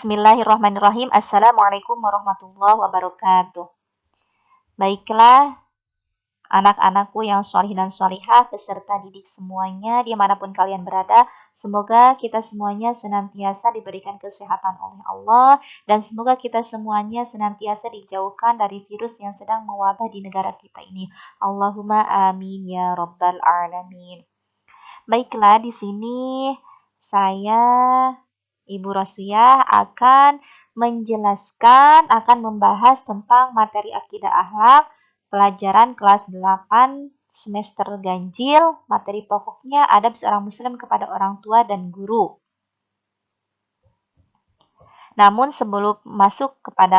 Bismillahirrahmanirrahim. Assalamualaikum warahmatullahi wabarakatuh. Baiklah, anak-anakku yang sholih dan sholihah, peserta didik semuanya, dimanapun kalian berada, semoga kita semuanya senantiasa diberikan kesehatan oleh Allah, dan semoga kita semuanya senantiasa dijauhkan dari virus yang sedang mewabah di negara kita ini. Allahumma amin ya rabbal alamin. Baiklah, di sini saya Ibu Rosiyah akan membahas tentang materi akidah akhlak, pelajaran kelas 8 semester ganjil, materi pokoknya adab seorang muslim kepada orang tua dan guru. Namun sebelum masuk kepada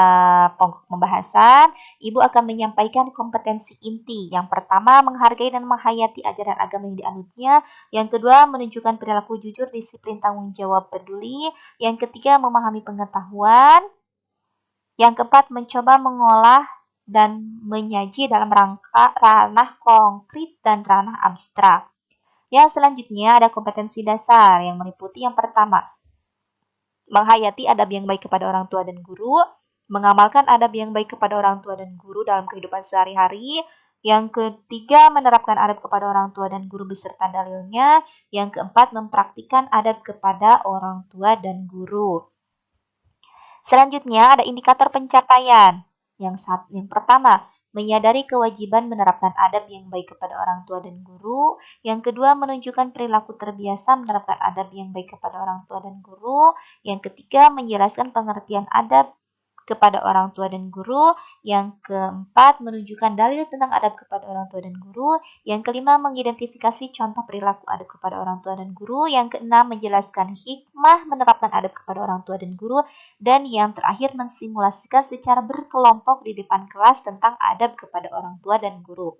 pokok pembahasan, Ibu akan menyampaikan kompetensi inti. Yang pertama, menghargai dan menghayati ajaran agama yang dianutnya. Yang kedua, menunjukkan perilaku jujur, disiplin, tanggung jawab, peduli. Yang ketiga, memahami pengetahuan. Yang keempat, mencoba mengolah dan menyaji dalam rangka ranah konkret dan ranah abstrak. Yang selanjutnya ada kompetensi dasar yang meliputi yang pertama, menghayati adab yang baik kepada orang tua dan guru, mengamalkan adab yang baik kepada orang tua dan guru dalam kehidupan sehari-hari. Yang ketiga, menerapkan adab kepada orang tua dan guru beserta dalilnya. Yang keempat, mempraktikkan adab kepada orang tua dan guru. Selanjutnya, ada indikator pencapaian. Yang pertama, menyadari kewajiban menerapkan adab yang baik kepada orang tua dan guru. Yang kedua, menunjukkan perilaku terbiasa menerapkan adab yang baik kepada orang tua dan guru. Yang ketiga, menjelaskan pengertian adab kepada orang tua dan guru. Yang keempat, menunjukkan dalil tentang adab kepada orang tua dan guru. Yang kelima, mengidentifikasi contoh perilaku adab kepada orang tua dan guru. Yang keenam, menjelaskan hikmah menerapkan adab kepada orang tua dan guru. Dan yang terakhir, mensimulasikan secara berkelompok di depan kelas tentang adab kepada orang tua dan guru.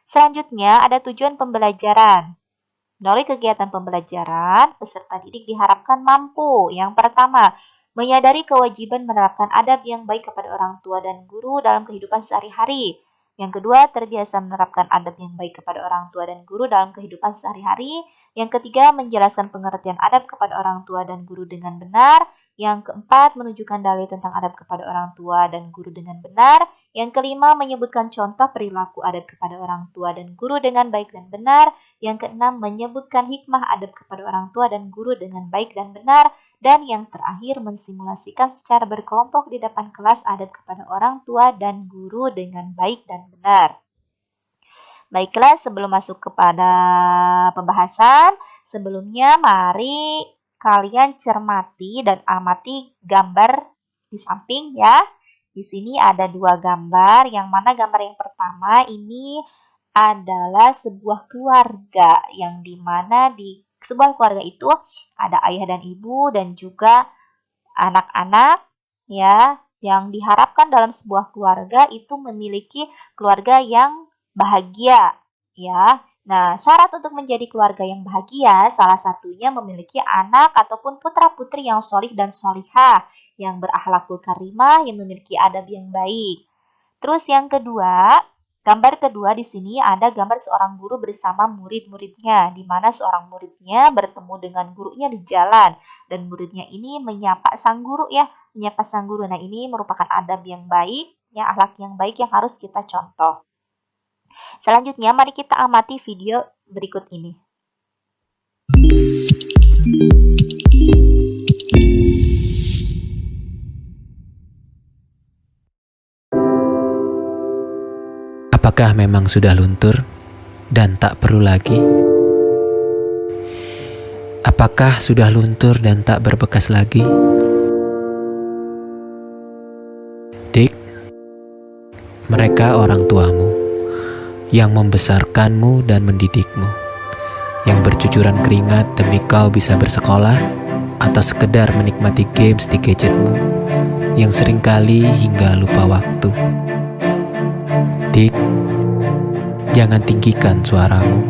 Selanjutnya, ada tujuan pembelajaran. Melalui kegiatan pembelajaran, peserta didik diharapkan mampu. Yang pertama, menyadari kewajiban menerapkan adab yang baik kepada orang tua dan guru dalam kehidupan sehari-hari. Yang kedua, terbiasa menerapkan adab yang baik kepada orang tua dan guru dalam kehidupan sehari-hari. Yang ketiga, menjelaskan pengertian adab kepada orang tua dan guru dengan benar. Yang keempat, menunjukkan dalil tentang adab kepada orang tua dan guru dengan benar. Yang kelima, menyebutkan contoh perilaku adab kepada orang tua dan guru dengan baik dan benar. Yang keenam, menyebutkan hikmah adab kepada orang tua dan guru dengan baik dan benar. Dan yang terakhir, mensimulasikan secara berkelompok di depan kelas adab kepada orang tua dan guru dengan baik dan benar. Baiklah, sebelum masuk kepada pembahasan, sebelumnya mari kalian cermati dan amati gambar di samping ya. Di sini ada dua gambar, yang mana gambar yang pertama ini adalah sebuah keluarga, yang dimana di sebuah keluarga itu ada ayah dan ibu dan juga anak-anak ya, yang diharapkan dalam sebuah keluarga itu memiliki keluarga yang bahagia ya. Nah, syarat untuk menjadi keluarga yang bahagia salah satunya memiliki anak ataupun putra-putri yang sholih dan sholihah, yang berakhlakul karimah, yang memiliki adab yang baik. Terus yang kedua, gambar kedua di sini ada gambar seorang guru bersama murid-muridnya, di mana seorang muridnya bertemu dengan gurunya di jalan, dan muridnya ini menyapa sang guru ya, menyapa sang guru. Nah, ini merupakan adab yang baik, ya, akhlak yang baik yang harus kita contoh. Selanjutnya, mari kita amati video berikut ini. Apakah memang sudah luntur dan tak perlu lagi? Apakah sudah luntur dan tak berbekas lagi? Dik, mereka orang tuamu yang membesarkanmu dan mendidikmu, yang bercucuran keringat demi kau bisa bersekolah atau sekedar menikmati games di gadgetmu yang seringkali hingga lupa waktu. Dik, jangan tinggikan suaramu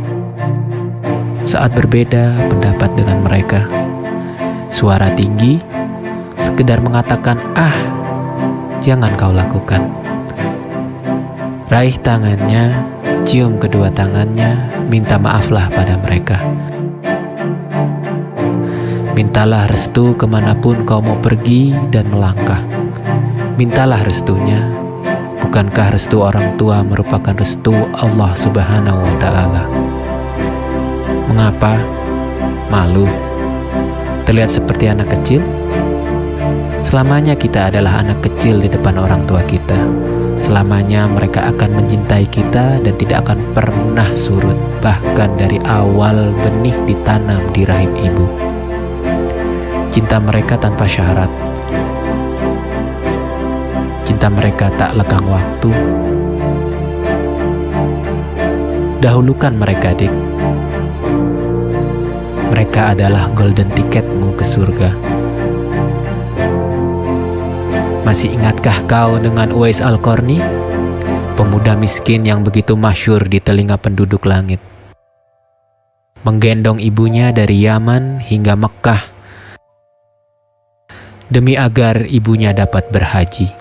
saat berbeda pendapat dengan mereka. Suara tinggi sekedar mengatakan jangan kau lakukan. Raih tangannya, cium kedua tangannya, minta maaflah pada mereka. Mintalah restu kemanapun kau mau pergi dan melangkah. Mintalah restunya. Bukankah restu orang tua merupakan restu Allah Subhanahu wa Ta'ala? Mengapa? Malu? Terlihat seperti anak kecil? Selamanya kita adalah anak kecil di depan orang tua kita. Selamanya mereka akan mencintai kita dan tidak akan pernah surut, bahkan dari awal benih ditanam di rahim ibu. Cinta mereka tanpa syarat. Cinta mereka tak lekang waktu. Dahulukan mereka, dik. Mereka adalah golden tiketmu ke surga. Masih ingatkah kau dengan Uwais Al-Qarni? Pemuda miskin yang begitu masyhur di telinga penduduk langit. Menggendong ibunya dari Yaman hingga Mekkah demi agar ibunya dapat berhaji.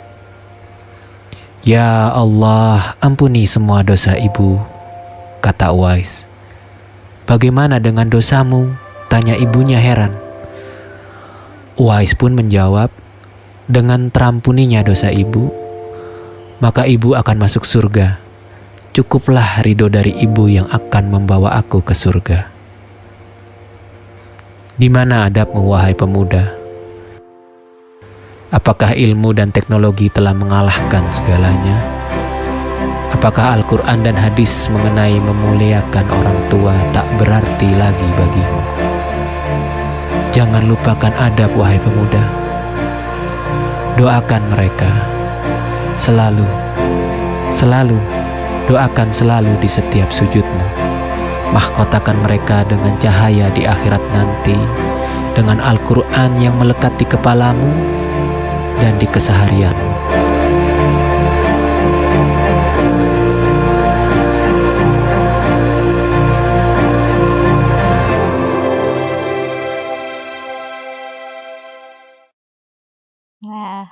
Ya Allah, ampuni semua dosa ibu, kata Uwais. Bagaimana dengan dosamu? Tanya ibunya heran. Uwais pun menjawab, dengan terampuninya dosa ibu, maka ibu akan masuk surga. Cukuplah ridho dari ibu yang akan membawa aku ke surga. Di mana adabmu, wahai pemuda? Apakah ilmu dan teknologi telah mengalahkan segalanya? Apakah Al-Quran dan hadis mengenai memuliakan orang tua tak berarti lagi bagimu? Jangan lupakan adab, wahai pemuda. Doakan mereka selalu, doakan selalu di setiap sujudmu. Mahkotakan mereka dengan cahaya di akhirat nanti, dengan Al-Quran yang melekat di kepalamu dan di keseharianmu. Nah,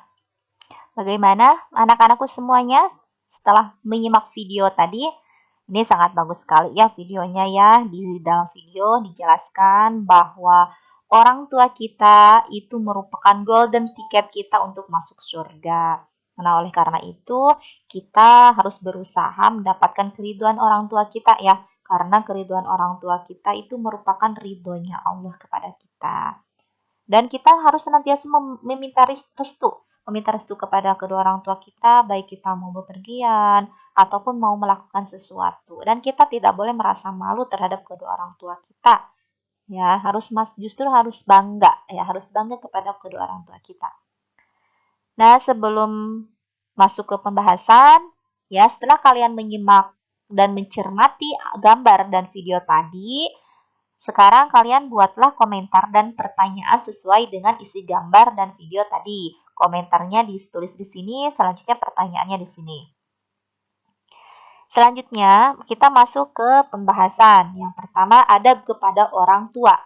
bagaimana anak-anakku semuanya setelah menyimak video tadi? Ini sangat bagus sekali ya videonya ya. Di dalam video dijelaskan bahwa orang tua kita itu merupakan golden ticket kita untuk masuk surga. Nah, oleh karena itu kita harus berusaha mendapatkan keriduan orang tua kita ya. Karena keriduan orang tua kita itu merupakan ridhonya Allah kepada kita. Dan kita harus senantiasa meminta restu kepada kedua orang tua kita, baik kita mau bepergian ataupun mau melakukan sesuatu. Dan kita tidak boleh merasa malu terhadap kedua orang tua kita. Ya, justru harus bangga ya, harus bangga kepada kedua orang tua kita. Nah, sebelum masuk ke pembahasan, ya setelah kalian menyimak dan mencermati gambar dan video tadi, sekarang kalian buatlah komentar dan pertanyaan sesuai dengan isi gambar dan video tadi. Komentarnya ditulis di sini, selanjutnya pertanyaannya di sini. Selanjutnya, kita masuk ke pembahasan. Yang pertama, adab kepada orang tua.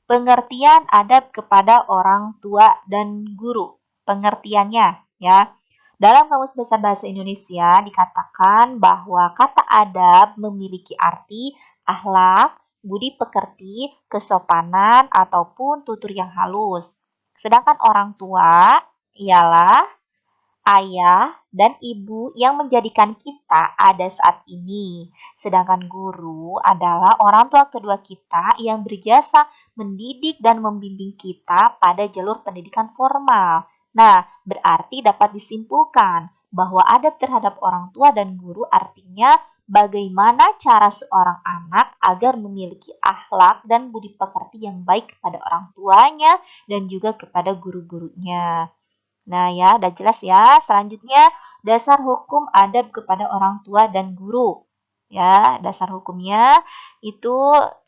Pengertian adab kepada orang tua dan guru. Pengertiannya, ya. Dalam Kamus Besar Bahasa Indonesia dikatakan bahwa kata adab memiliki arti akhlak, budi pekerti, kesopanan, ataupun tutur yang halus. Sedangkan orang tua ialah ayah dan ibu yang menjadikan kita ada saat ini. Sedangkan guru adalah orang tua kedua kita yang berjasa mendidik dan membimbing kita pada jalur pendidikan formal. Nah, berarti dapat disimpulkan bahwa adab terhadap orang tua dan guru artinya bagaimana cara seorang anak agar memiliki akhlak dan budi pekerti yang baik kepada orang tuanya dan juga kepada guru-gurunya. Nah ya, udah jelas ya. Selanjutnya, dasar hukum adab kepada orang tua dan guru. Ya, dasar hukumnya itu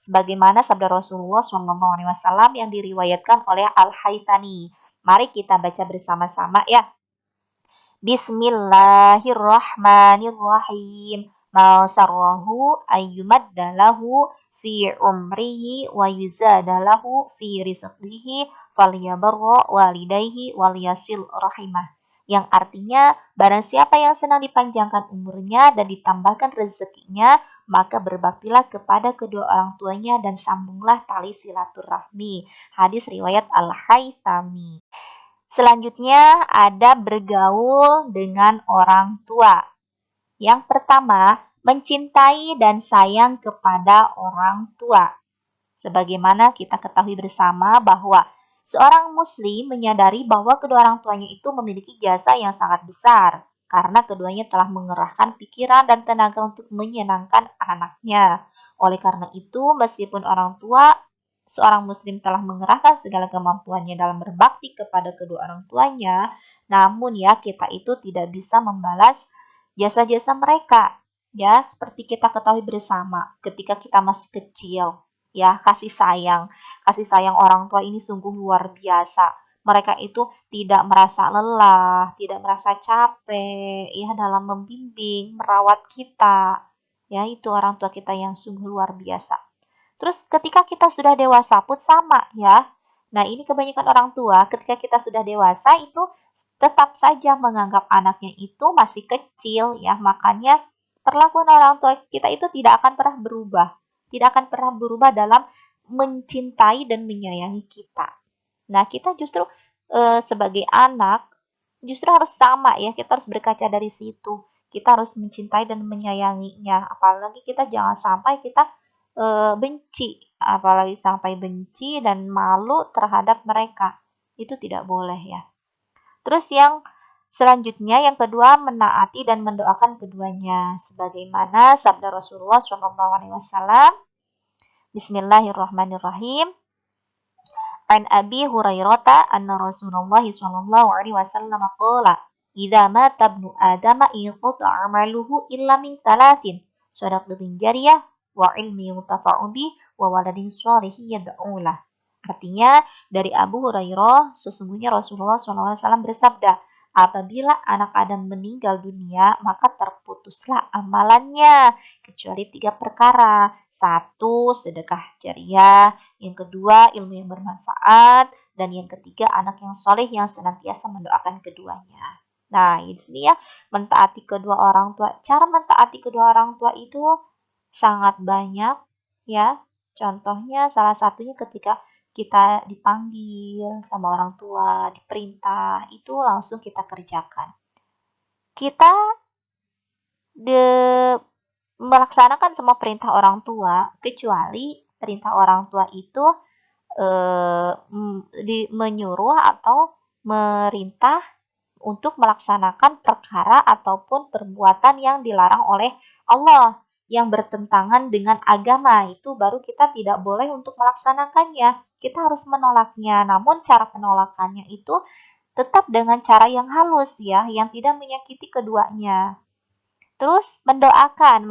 sebagaimana sabda Rasulullah SAW yang diriwayatkan oleh Al-Haythami. Mari kita baca bersama-sama ya. Bismillahirrahmanirrahim. Ma sarrahu ayyumadda lahu fi umrihi wa yuzada lahu fi rizqihi falyabarra walidayhi walyasil rahimah. yang artinya barang siapa yang senang dipanjangkan umurnya dan ditambahkan rezekinya, maka berbaktilah kepada kedua orang tuanya dan sambunglah tali silaturahmi. Hadis riwayat Al-Haythami. Selanjutnya ada bergaul dengan orang tua. Yang pertama, mencintai dan sayang kepada orang tua. Sebagaimana kita ketahui bersama bahwa seorang muslim menyadari bahwa kedua orang tuanya itu memiliki jasa yang sangat besar karena keduanya telah mengerahkan pikiran dan tenaga untuk menyenangkan anaknya. Oleh karena itu, meskipun orang tua seorang muslim telah mengerahkan segala kemampuannya dalam berbakti kepada kedua orang tuanya, namun ya kita itu tidak bisa membalas jasa-jasa mereka. Ya, seperti kita ketahui bersama ketika kita masih kecil, ya kasih sayang orang tua ini sungguh luar biasa. Mereka itu tidak merasa lelah, tidak merasa capek ya dalam membimbing, merawat kita. Ya, itu orang tua kita yang sungguh luar biasa. Terus ketika kita sudah dewasa pun sama ya. Nah, ini kebanyakan orang tua ketika kita sudah dewasa itu tetap saja menganggap anaknya itu masih kecil ya. Makanya perlakuan orang tua kita itu tidak akan pernah berubah. Tidak akan pernah berubah dalam mencintai dan menyayangi kita. Nah, kita justru sebagai anak justru harus sama ya. Kita harus berkaca dari situ. Kita harus mencintai dan menyayanginya. Apalagi kita jangan sampai kita benci, apalagi sampai benci dan malu terhadap mereka. Itu tidak boleh ya. Terus yang selanjutnya yang kedua menaati dan mendoakan keduanya sebagaimana sabda Rasulullah SAW. Bismillahirrahmanirrahim. An Abi Hurairah anna Rasulullah sallallahu alaihi wasallam qala idza mata ibnu adama inqata 'amaluhu illa min thalathin shadaqatin jariyah wa ilmi yuntafa'u bih wa waladin sholihin yad'u lah. Artinya dari Abu Hurairah sesungguhnya Rasulullah SAW bersabda, apabila anak Adam meninggal dunia maka terputuslah amalannya kecuali 3 perkara. 1. Sedekah jariah, yang kedua ilmu yang bermanfaat, dan yang ketiga anak yang soleh yang senantiasa mendoakan keduanya. Nah, ini sini ya, mentaati kedua orang tua. Cara mentaati kedua orang tua itu sangat banyak ya. Contohnya salah satunya ketika kita dipanggil sama orang tua, diperintah, itu langsung kita kerjakan. Kita melaksanakan semua perintah orang tua, kecuali perintah orang tua itu menyuruh atau merintah untuk melaksanakan perkara ataupun perbuatan yang dilarang oleh Allah yang bertentangan dengan agama, itu baru kita tidak boleh untuk melaksanakannya. Kita harus menolaknya. Namun cara penolakannya itu tetap dengan cara yang halus ya, yang tidak menyakiti keduanya. Terus mendoakan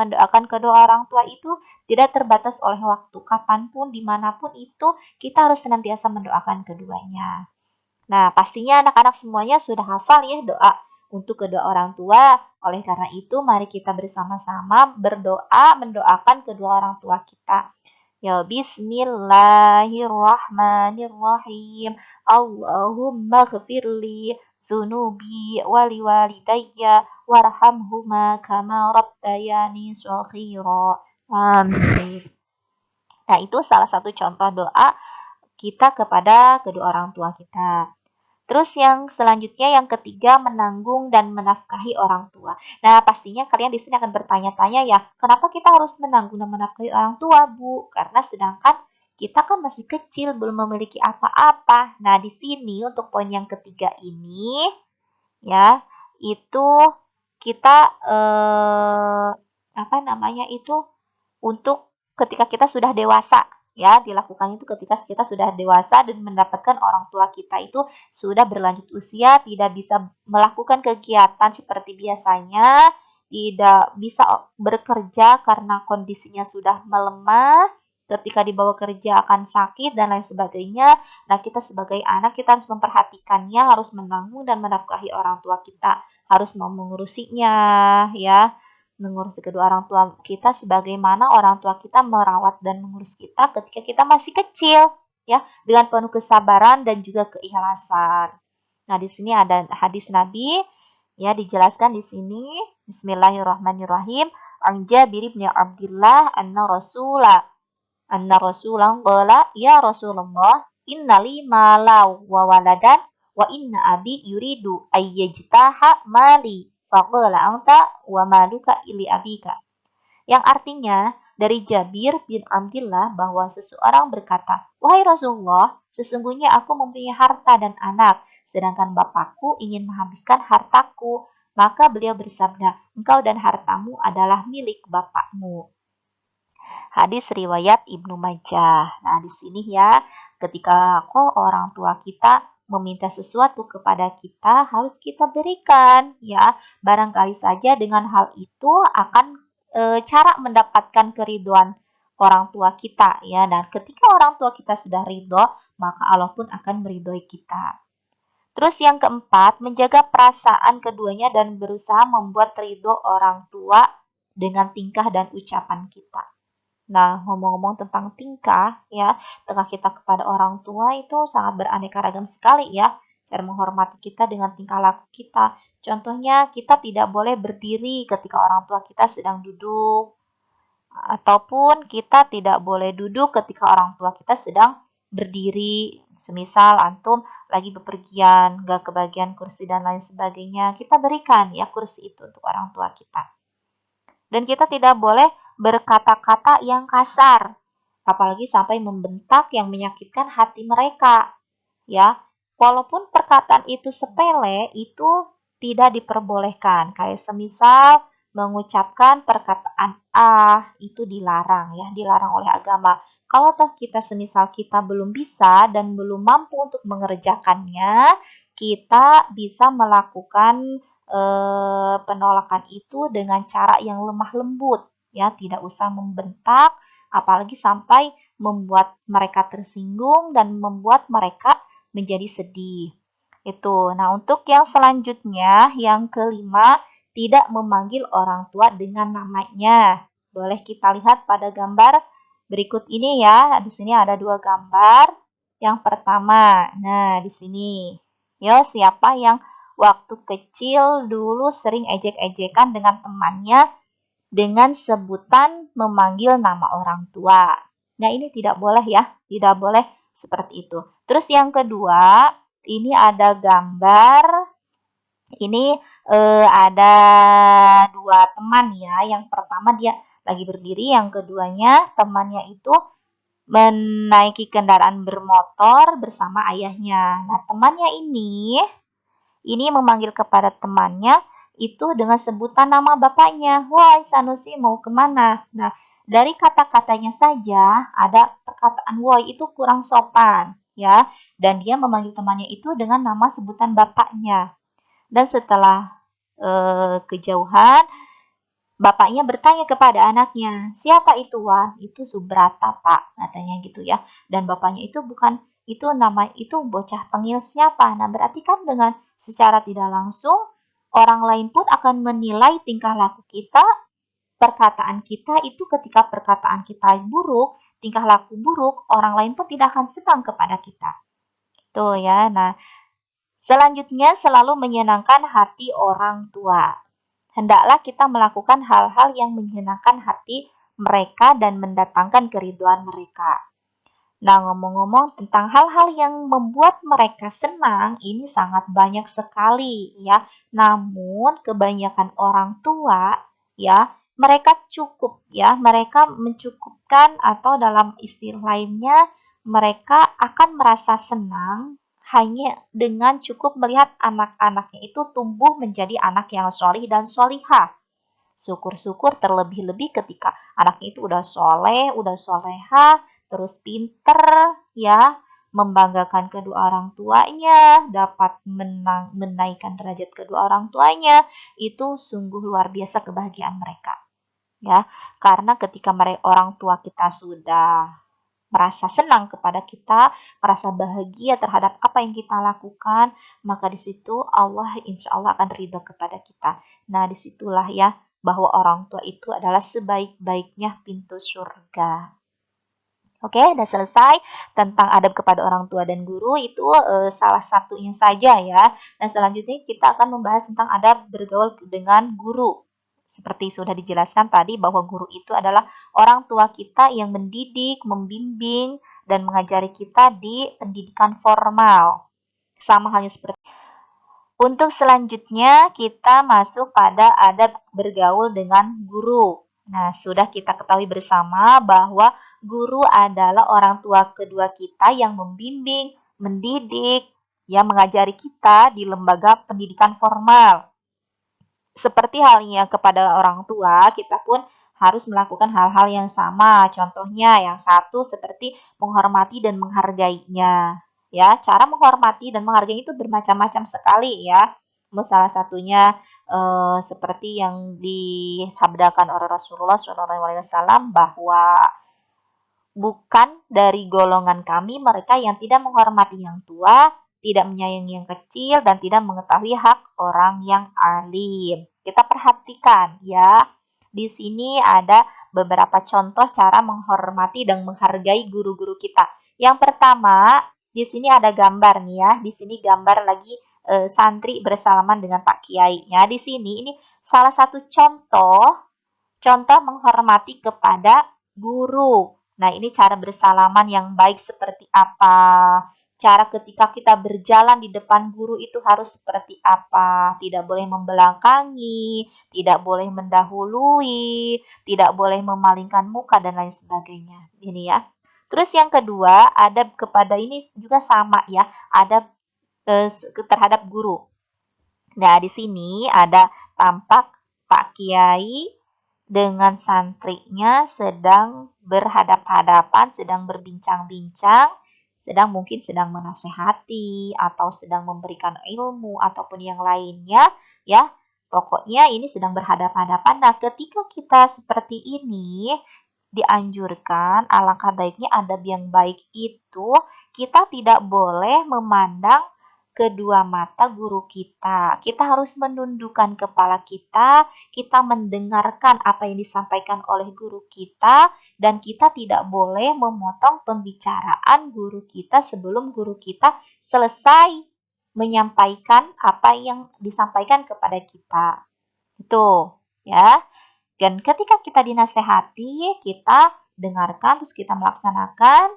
kedua orang tua itu tidak terbatas oleh waktu, kapanpun, dimanapun itu kita harus senantiasa mendoakan keduanya. Nah, pastinya anak-anak semuanya sudah hafal ya doa untuk kedua orang tua. Oleh karena itu, mari kita bersama-sama berdoa mendoakan kedua orang tua kita. Ya, bismillahirrahmanirrahim. Allahumma ghafirli zunubi wali walidayya warhamhuma kama rabbayani shaghira. Amin. Nah, itu salah satu contoh doa kita kepada kedua orang tua kita. Terus yang selanjutnya yang ketiga menanggung dan menafkahi orang tua. Nah, pastinya kalian di sini akan bertanya-tanya ya, kenapa kita harus menanggung dan menafkahi orang tua, Bu? Karena sedangkan kita kan masih kecil, belum memiliki apa-apa. Nah, di sini untuk poin yang ketiga ini ya, itu kita untuk ketika kita sudah dewasa ya, dilakukan itu ketika kita sudah dewasa dan mendapatkan orang tua kita itu sudah berlanjut usia, tidak bisa melakukan kegiatan seperti biasanya, tidak bisa bekerja karena kondisinya sudah melemah, ketika dibawa kerja akan sakit dan lain sebagainya. Nah, kita sebagai anak kita harus memperhatikannya, harus menanggung dan menafkahi orang tua kita, harus mau mengurusinya ya, mengurus kedua orang tua kita sebagaimana orang tua kita merawat dan mengurus kita ketika kita masih kecil ya, dengan penuh kesabaran dan juga keikhlasan. Nah, di sini ada hadis Nabi, ya dijelaskan di sini. Bismillahirrahmanirrahim. An Jabir bin Abdullah anna Rasulah qala ya Rasulullah innali malau wa waladan wa inna abi yuridu ayyajtaha mali faqala anta wa maluka ili abika. Yang artinya dari Jabir bin Abdullah bahwa seseorang berkata, "Wahai Rasulullah, sesungguhnya aku mempunyai harta dan anak, sedangkan bapakku ingin menghabiskan hartaku." Maka beliau bersabda, "Engkau dan hartamu adalah milik bapakmu." Hadis riwayat Ibnu Majah. Nah, di sini ya, ketika kok orang tua kita meminta sesuatu kepada kita, harus kita berikan ya. Barangkali saja dengan hal itu akan cara mendapatkan keriduan orang tua kita ya. Dan ketika orang tua kita sudah ridho, maka Allah pun akan meridhoi kita. Terus yang keempat, menjaga perasaan keduanya dan berusaha membuat ridho orang tua dengan tingkah dan ucapan kita. Nah, ngomong-ngomong tentang tingkah ya, tingkah kita kepada orang tua itu sangat beraneka ragam sekali ya. Cara menghormati kita dengan tingkah laku kita. Contohnya, kita tidak boleh berdiri ketika orang tua kita sedang duduk. Ataupun kita tidak boleh duduk ketika orang tua kita sedang berdiri. Semisal antum lagi bepergian, gak kebagian kursi dan lain sebagainya. Kita berikan ya kursi itu untuk orang tua kita. Dan kita tidak boleh berkata-kata yang kasar, apalagi sampai membentak yang menyakitkan hati mereka. Ya, walaupun perkataan itu sepele, itu tidak diperbolehkan. Kayak semisal mengucapkan perkataan itu dilarang ya, dilarang oleh agama. Kalau toh kita semisal kita belum bisa dan belum mampu untuk mengerjakannya, kita bisa melakukan penolakan itu dengan cara yang lemah lembut ya, tidak usah membentak apalagi sampai membuat mereka tersinggung dan membuat mereka menjadi sedih. Itu. Nah, untuk yang selanjutnya, yang kelima, tidak memanggil orang tua dengan namanya. Boleh kita lihat pada gambar berikut ini ya. Di sini ada dua gambar. Yang pertama, nah di sini. Yo, siapa yang waktu kecil dulu sering ejek-ejekan dengan temannya dengan sebutan memanggil nama orang tua. Nah, ini tidak boleh ya, tidak boleh seperti itu. Terus yang kedua, ini ada gambar, ini ada dua teman ya. Yang pertama dia lagi berdiri, yang keduanya temannya itu menaiki kendaraan bermotor bersama ayahnya. Nah, temannya ini memanggil kepada temannya itu dengan sebutan nama bapaknya. Wah, Sanusi mau kemana? Nah, dari kata-katanya saja ada perkataan woi itu kurang sopan ya. Dan dia memanggil temannya itu dengan nama sebutan bapaknya. Dan setelah kejauhan, bapaknya bertanya kepada anaknya, siapa itu Wan? Itu Subrata Pak, katanya gitu ya. Dan bapaknya itu bukan itu nama itu bocah tengil siapa. Nah, berarti kan dengan secara tidak langsung orang lain pun akan menilai tingkah laku kita, perkataan kita itu ketika perkataan kita buruk, tingkah laku buruk, orang lain pun tidak akan senang kepada kita. Tuh ya. Nah, selanjutnya selalu menyenangkan hati orang tua. Hendaklah kita melakukan hal-hal yang menyenangkan hati mereka dan mendatangkan keriduan mereka. Nah, ngomong-ngomong tentang hal-hal yang membuat mereka senang, ini sangat banyak sekali ya. Namun, kebanyakan orang tua ya, mereka cukup ya, mereka mencukupkan atau dalam istilah lainnya, mereka akan merasa senang hanya dengan cukup melihat anak-anaknya itu tumbuh menjadi anak yang solih dan solihah. Syukur-syukur terlebih-lebih ketika anaknya itu udah soleh, udah soleha, terus pinter, ya, membanggakan kedua orang tuanya, dapat menaikkan derajat kedua orang tuanya, itu sungguh luar biasa kebahagiaan mereka. Ya, karena ketika mereka orang tua kita sudah merasa senang kepada kita, merasa bahagia terhadap apa yang kita lakukan, maka di situ Allah insya Allah akan ridho kepada kita. Nah, disitulah ya bahwa orang tua itu adalah sebaik-baiknya pintu surga. Oke, udah selesai tentang adab kepada orang tua dan guru itu salah satunya saja ya. Dan selanjutnya kita akan membahas tentang adab bergaul dengan guru. Seperti sudah dijelaskan tadi bahwa guru itu adalah orang tua kita yang mendidik, membimbing, dan mengajari kita di pendidikan formal. Sama halnya seperti untuk selanjutnya kita masuk pada adab bergaul dengan guru. Nah, sudah kita ketahui bersama bahwa guru adalah orang tua kedua kita yang membimbing, mendidik, yang mengajari kita di lembaga pendidikan formal. Seperti halnya kepada orang tua, kita pun harus melakukan hal-hal yang sama. Contohnya yang satu seperti menghormati dan menghargainya. Ya, cara menghormati dan menghargai itu bermacam-macam sekali ya. Salah satunya seperti yang disabdakan oleh Rasulullah SAW bahwa bukan dari golongan kami mereka yang tidak menghormati yang tua, tidak menyayangi yang kecil, dan tidak mengetahui hak orang yang alim. Kita perhatikan ya, di sini ada beberapa contoh cara menghormati dan menghargai guru-guru kita. Yang pertama, di sini ada gambar nih ya, di sini gambar lagi santri bersalaman dengan Pak Kiai. Ya, di sini ini salah satu contoh menghormati kepada guru. Nah, ini cara bersalaman yang baik seperti apa? Cara ketika kita berjalan di depan guru itu harus seperti apa? Tidak boleh membelakangi, tidak boleh mendahului, tidak boleh memalingkan muka, dan lain sebagainya. Ini ya. Terus yang kedua, adab kepada ini juga sama ya, adab terhadap guru. Nah, di sini ada tampak Pak Kiai dengan santrinya sedang berhadap-hadapan, sedang berbincang-bincang, sedang menasehati atau sedang memberikan ilmu ataupun yang lainnya ya. Pokoknya ini sedang berhadap-hadapan. Nah, ketika kita seperti ini dianjurkan, alangkah baiknya adab yang baik itu kita tidak boleh memandang kedua mata guru kita. Kita harus menundukkan kepala kita mendengarkan apa yang disampaikan oleh guru kita, dan kita tidak boleh memotong pembicaraan guru kita sebelum guru kita selesai menyampaikan apa yang disampaikan kepada kita. Itu ya. Dan ketika kita dinasehati, kita dengarkan terus kita melaksanakan.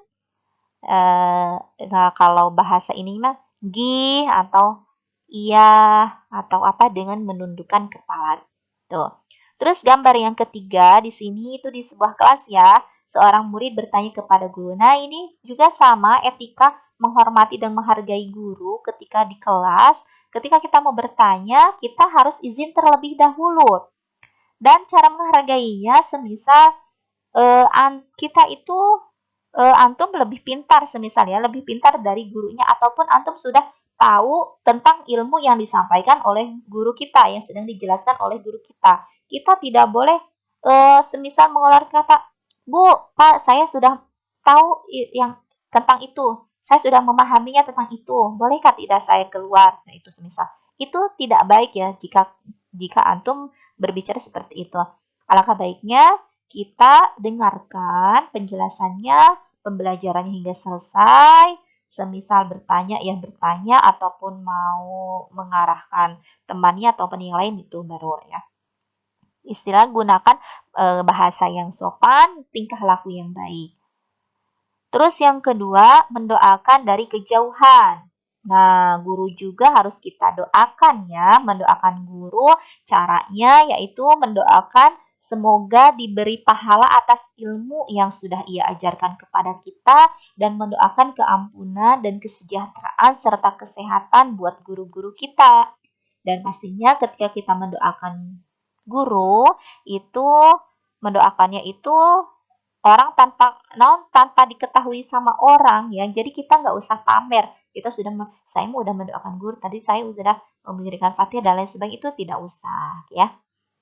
Nah, kalau bahasa ini mah gi atau iya atau apa dengan menundukkan kepala. Tuh. Terus gambar yang ketiga di sini itu di sebuah kelas ya, seorang murid bertanya kepada guru. Nah, ini juga sama etika menghormati dan menghargai guru ketika di kelas. Ketika kita mau bertanya, kita harus izin terlebih dahulu. Dan cara menghargainya semisal kita itu antum lebih pintar semisal ya, lebih pintar dari gurunya ataupun antum sudah tahu tentang ilmu yang disampaikan oleh guru kita yang sedang dijelaskan oleh guru kita. Kita tidak boleh semisal mengeluarkan kata, "Bu, Pak, saya sudah tahu yang tentang itu. Saya sudah memahaminya tentang itu. Bolehkah tidak saya keluar?" Nah, itu semisal. Itu tidak baik ya jika antum berbicara seperti itu. Alangkah baiknya kita dengarkan penjelasannya, pembelajarannya hingga selesai. Semisal bertanya ya bertanya ataupun mau mengarahkan temannya ataupun yang lain itu baru ya. Istilah gunakan bahasa yang sopan, tingkah laku yang baik. Terus yang kedua, mendoakan dari kejauhan. Nah, guru juga harus kita doakan ya, mendoakan guru. Caranya yaitu mendoakan semoga diberi pahala atas ilmu yang sudah ia ajarkan kepada kita dan mendoakan keampunan dan kesejahteraan serta kesehatan buat guru-guru kita. Dan pastinya ketika kita mendoakan guru, itu mendoakannya itu orang tanpa diketahui sama orang ya. Jadi kita nggak usah pamer. Kita sudah saya udah mendoakan guru, tadi saya sudah memberikan Fatihah dan lain sebagainya, itu tidak usah ya.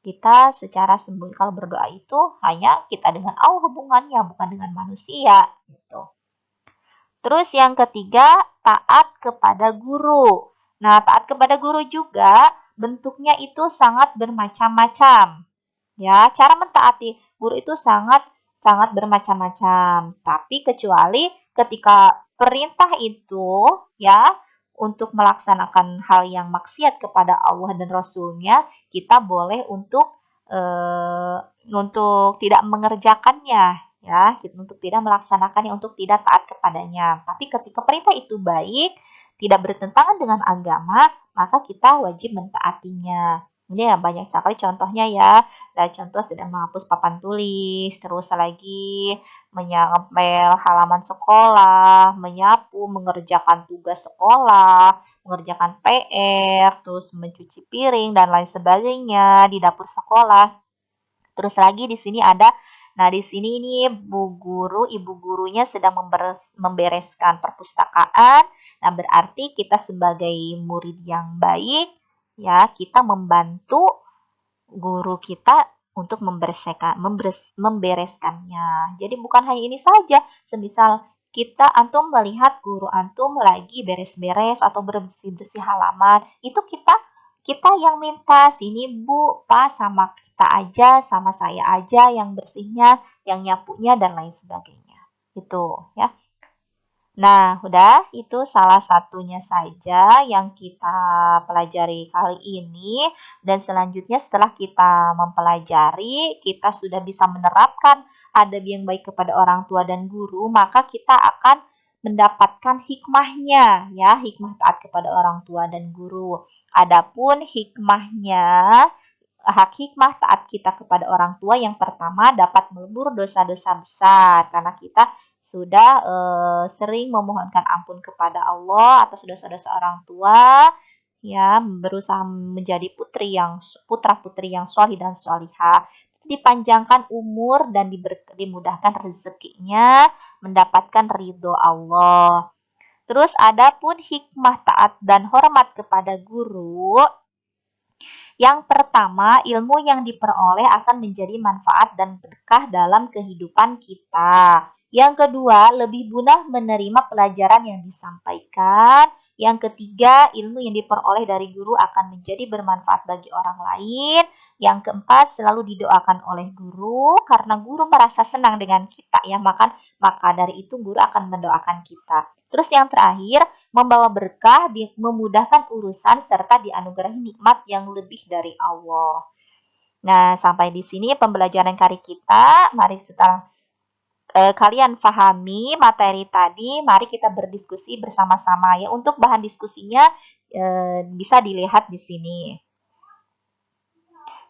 Kita secara sembunyi kalau berdoa itu hanya kita dengan Allah hubungannya, bukan dengan manusia gitu. Terus yang ketiga, taat kepada guru. Nah, taat kepada guru juga bentuknya itu sangat bermacam-macam. Ya, cara mentaati guru itu sangat sangat bermacam-macam. Tapi kecuali ketika perintah itu ya untuk melaksanakan hal yang maksiat kepada Allah dan Rasul-Nya, kita boleh untuk tidak mengerjakannya ya, untuk tidak melaksanakannya, untuk tidak taat kepadanya. Tapi ketika perintah itu baik, tidak bertentangan dengan agama, maka kita wajib mentaatinya. Ini ya banyak sekali contohnya ya. Nah, contoh sedang menghapus papan tulis, terus lagi menyempel halaman sekolah, menyapu, mengerjakan tugas sekolah, mengerjakan PR, terus mencuci piring dan lain sebagainya di dapur sekolah. Terus lagi di sini ada, nah di sini ini ibu gurunya sedang membereskan perpustakaan. Nah, berarti kita sebagai murid yang baik, ya, kita membantu guru kita untuk membereskannya. Jadi bukan hanya ini saja, semisal antum melihat guru antum lagi beres-beres atau bersih-bersih halaman, itu kita yang minta, sini Bu, Pak, sama kita aja, sama saya aja yang bersihnya, yang nyapunya dan lain sebagainya. Itu ya. Nah, udah itu salah satunya saja yang kita pelajari kali ini, dan selanjutnya setelah kita mempelajari, kita sudah bisa menerapkan adab yang baik kepada orang tua dan guru, maka kita akan mendapatkan hikmahnya ya, hikmah taat kepada orang tua dan guru. Adapun hikmah taat kita kepada orang tua yang pertama dapat melebur dosa-dosa besar karena kita sudah sering memohonkan ampun kepada Allah atas dosa-dosa orang tua, ya, berusaha menjadi putra-putri yang sholih dan sholihah, dipanjangkan umur dan dimudahkan rezekinya, mendapatkan ridho Allah. Terus adapun hikmah taat dan hormat kepada guru, yang pertama, ilmu yang diperoleh akan menjadi manfaat dan berkah dalam kehidupan kita. Yang kedua, lebih mudah menerima pelajaran yang disampaikan. Yang ketiga, ilmu yang diperoleh dari guru akan menjadi bermanfaat bagi orang lain. Yang keempat, selalu didoakan oleh guru karena guru merasa senang dengan kita ya, maka dari itu guru akan mendoakan kita. Terus yang terakhir, membawa berkah, memudahkan urusan, serta dianugerahi nikmat yang lebih dari Allah. Nah, sampai di sini pembelajaran kali kita. Mari setelah kalian pahami materi tadi, mari kita berdiskusi bersama-sama ya. Untuk bahan diskusinya bisa dilihat di sini.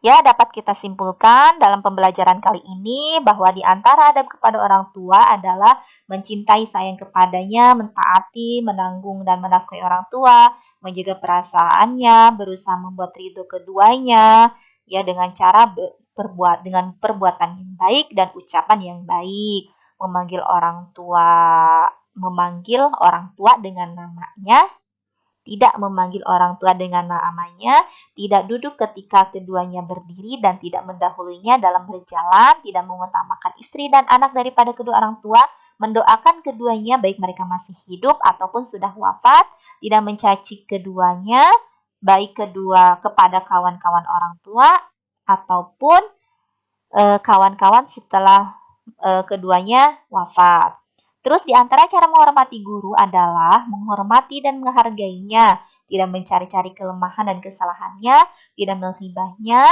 Ya, dapat kita simpulkan dalam pembelajaran kali ini bahwa di antara adab kepada orang tua adalah mencintai, sayang kepadanya, mentaati, menanggung dan menafkahi orang tua, menjaga perasaannya, berusaha membuat ridho keduanya, ya dengan cara dengan perbuatan yang baik dan ucapan yang baik, memanggil orang tua dengan namanya, tidak memanggil orang tua dengan namanya, tidak duduk ketika keduanya berdiri dan tidak mendahulunya dalam berjalan, tidak mengutamakan istri dan anak daripada kedua orang tua, mendoakan keduanya baik mereka masih hidup ataupun sudah wafat, tidak mencaci keduanya, baik kepada kawan-kawan orang tua ataupun kawan-kawan setelah keduanya wafat. Terus di antara cara menghormati guru adalah menghormati dan menghargainya, tidak mencari-cari kelemahan dan kesalahannya, tidak menghibahnya,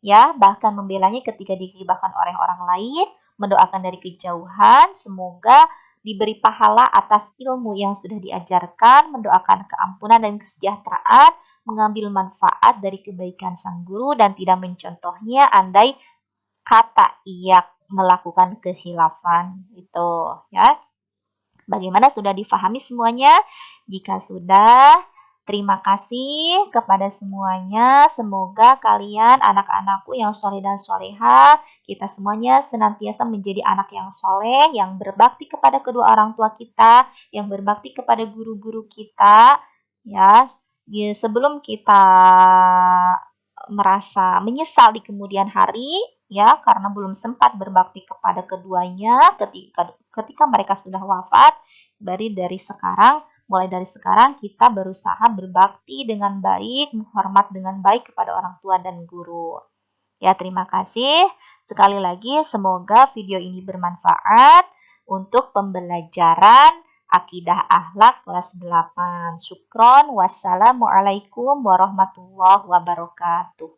ya, bahkan membelanya ketika dihibahkan oleh orang lain, mendoakan dari kejauhan, semoga diberi pahala atas ilmu yang sudah diajarkan, mendoakan keampunan dan kesejahteraan, mengambil manfaat dari kebaikan sang guru dan tidak mencontohnya andai kata ia melakukan kehilafan itu ya. Bagaimana, sudah difahami semuanya? Jika sudah, terima kasih kepada semuanya. Semoga kalian anak-anakku yang soleh dan soleha, kita semuanya senantiasa menjadi anak yang soleh, yang berbakti kepada kedua orang tua kita, yang berbakti kepada guru-guru kita. Ya, sebelum kita merasa menyesal di kemudian hari, ya, karena belum sempat berbakti kepada keduanya ketika mereka sudah wafat, mulai dari sekarang kita berusaha berbakti dengan baik, menghormat dengan baik kepada orang tua dan guru. Ya, terima kasih. Sekali lagi, semoga video ini bermanfaat untuk pembelajaran Akidah Akhlak kelas 8. Syukron. Wassalamualaikum warahmatullahi wabarakatuh.